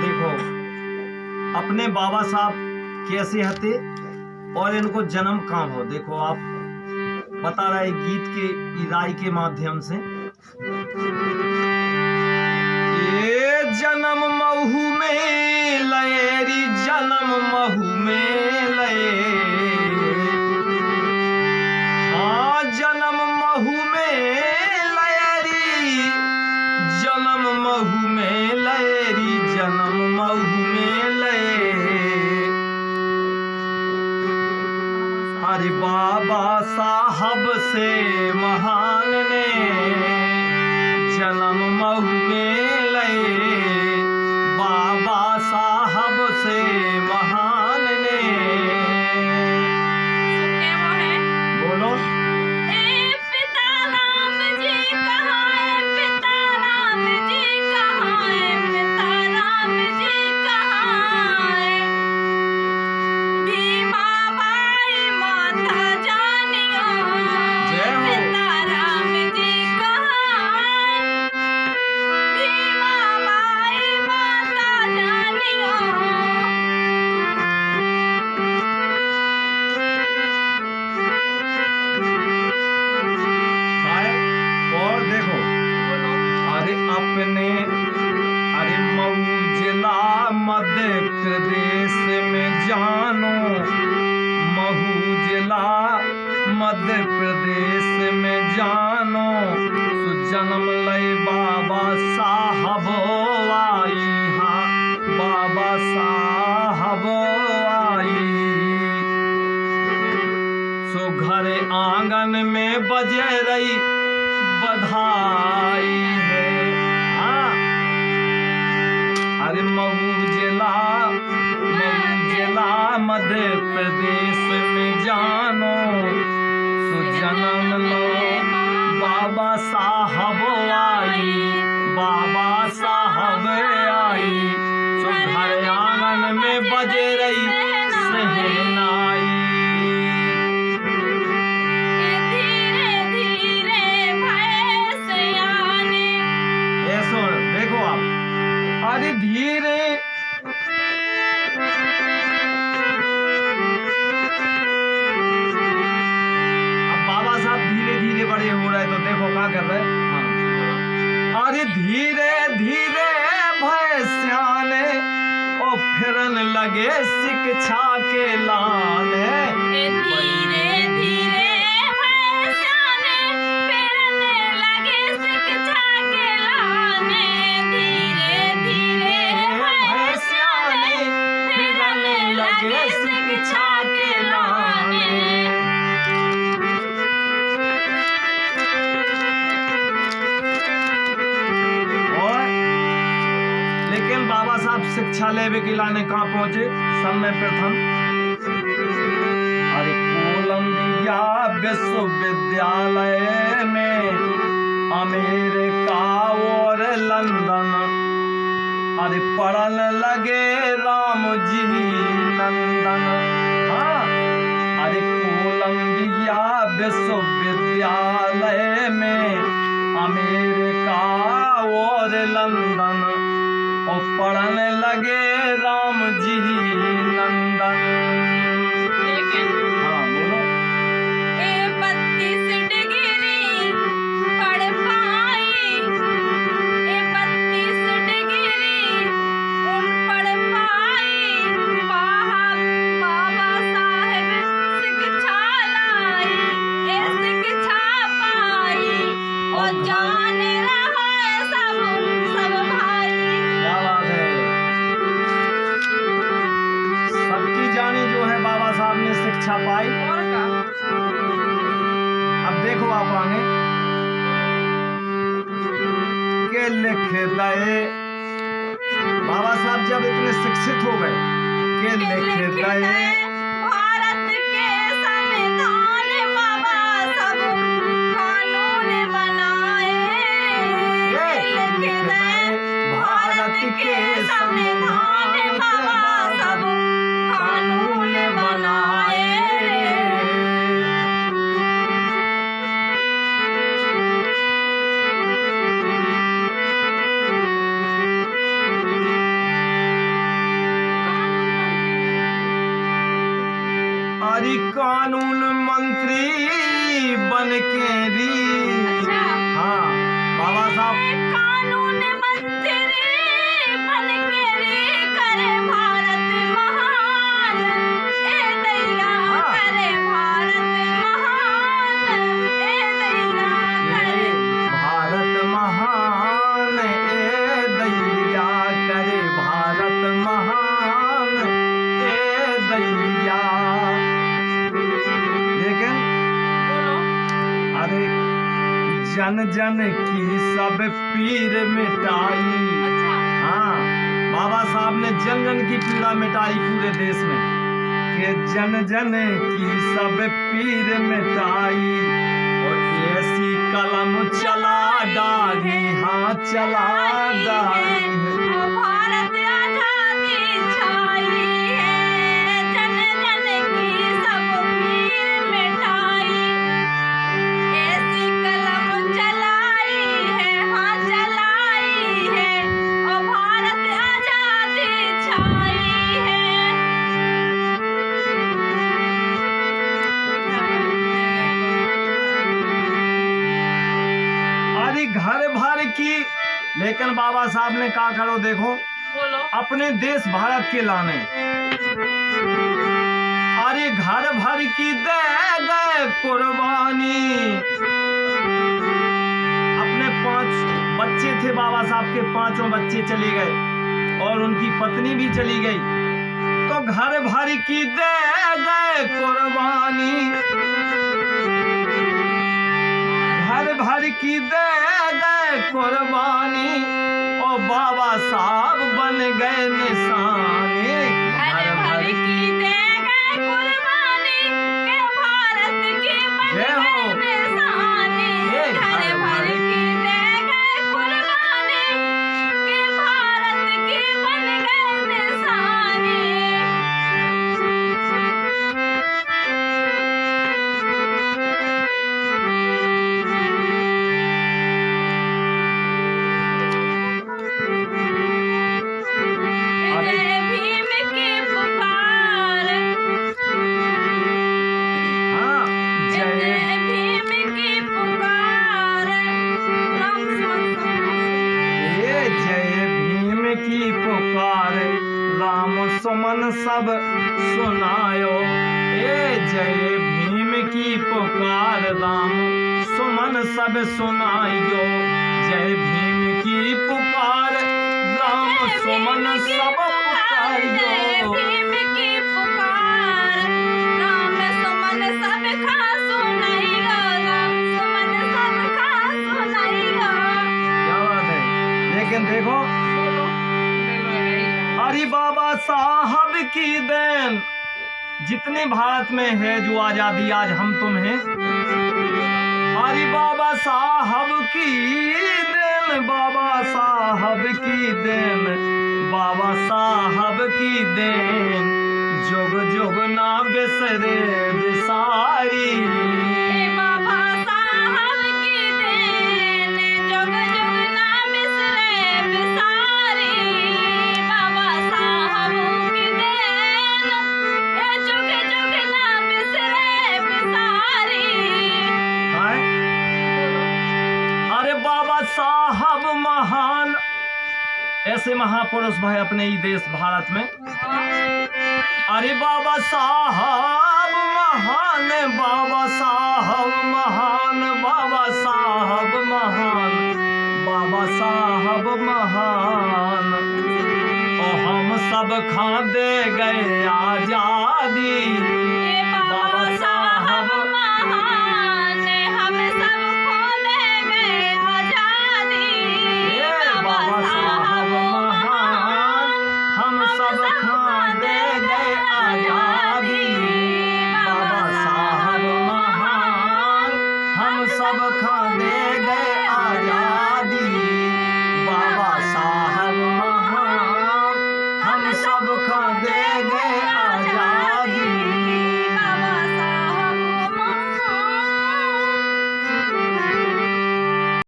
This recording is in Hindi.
देखो अपने बाबा साहब कैसे हते और इनको जन्म कहाँ हो। देखो आप बता रहे गीत के इराई के माध्यम से। ये जन्म महू में लयरी, जन्म महू में लये, हाँ जन्म महू में लयरी, जन्म महू में लयरी, जन्म महू में लये। अरे बाबा साहब से महान ने जन्म महू में लये, बाबा साहब से महान ने। बोलो पिता राम जी कहाँ है, पिता राम जी कहाँ है, पिता राम जी कहाँ है। भीमा बाई माता जानियो, जय हो। पिता राम जी कहाँ है, भीमा बाई माता जानियो। और देखो अरे अपने अरे मऊ जिला मध्य प्रदेश में जानो, महू जिला मध्य प्रदेश में जानो, सो जन्म लय बाबा साहब आई, हाँ बाबा साहब आई। सो घर आंगन में बजे रही बधाई है, हाँ अरे मऊ जिला मध्य प्रदेश में जानो, सो जन्म लो बाबा साहब आई, बाबा साहब आई। सो घर आंगन में बजे रही सहनाई। धीरे धीरे भय सयाने, ये सुन देखो आप अरे धीरे अब बाबा साहब धीरे धीरे बड़े हो रहे तो देखो क्या कर रहे हैं। हाँ। अरे धीरे धीरे भय सियाने और फिरन लगे शिक्षा के लाने। धीरे धीरे भय सयाने, फिरने लगे शिक्षा के लाने। धीरे धीरे भय सयाने, फिरने लगे शिक्षा के लाने। और लेकिन बाबा साहब शिक्षा लेवे के लाने कहाँ पहुंचे। सब में प्रथम अरे कोलंबिया विश्वविद्यालय में, अमेरिका और लंदन अरे पढ़न लगे राम जी नंदन। हाँ अरे कोलंबिया विश्वविद्यालय में, अमेरिका और लंदन और पढ़न लगे राम जी नंदन। लेकिन हाँ बोलो 32 डिग्री पढ़ पाई, 32 डिग्री उन पढ़ पाई। बाबा साहेब शिक्षा लाई, शिक्षा पाई और जान रहा है सब भाई। क्या बात है। सबकी जानी जो है बाबा साहब ने शिक्षा पाई। और का अब देखो आप आगे के लिख दे। बाबा साहब जब इतने शिक्षित हो गए के लिख दे भारत के संविधान, बाबा सब कानून बनाए। लिख दे भारत के संविधान, बाबा सब कानून बनाए। जन की सब पीर मिटाई। अच्छा। हाँ, बाबा साहब ने जन जन की पीड़ा मिटाई पूरे देश में, कि जन जन की सब पीर मिटाई। और ऐसी कलम चला डाली, हाँ चला डाली है। ओ भारत आजादी छाई है, जन जन की सब पीर मिटाई। ऐसी कलम चलाई है, हाँ चलाई है, ओ भारत आजादी छाई है। अरे घर भर की, लेकिन बाबा साहब ने कहा करो देखो बोलो। अपने देश भारत के लाने, अरे घर भर की दे गए कुर्बानी। अपने 5 बच्चे थे बाबा साहब के, 5 बच्चे चले गए और उनकी पत्नी भी चली गई, तो घर भर की दे गए कुर्बानी। घर भर की दे गए कुर्बानी, और बाबा साहब बन गए निशाने। घर भर की दे गए कुर्बानी, के भारत की बन जय हो। गए निशानी। ये घर भर की दे गए कुर्बानी, के भारत की बन गए निशानी। जय भीम की पुकार, हाँ, जय जय भीम की पुकार। राम ये जय भीम की पुकार, राम सुमन सब सुनायो। ये जय भीम की पुकार, राम सुमन सब सुनायो। जय भीम की पुकार, राम सुमन सब पुकारियो। जय भीम की पुकार, राम सुमन सब खा सुनाइयो। राम सुमन सब खा सुनाइयो। क्या बात है। लेकिन देखो अरे बाबा साहब की देन, जितने भारत में है जो आजादी आज हम तुम हैं, अरे बाबा साहब की देन, बाबा साहब की देन, बाबा साहब की देन। जुग जुग ना बिसरे बिसारी। ए बाबा साहब की देन, जुग जुग ना बिसरे बिसारी। बाबा साहब की देन, ए जुग जुग ना बिसरे बिसारी। हैं? अरे बाबा साहब महान, ऐसे महापुरुष भाई अपने ही देश भारत में। अरे बाबा साहब महान, बाबा साहब महान, बाबा साहब महान, बाबा साहब महान। और हम सब खा दे गए आजादी। ए बाबा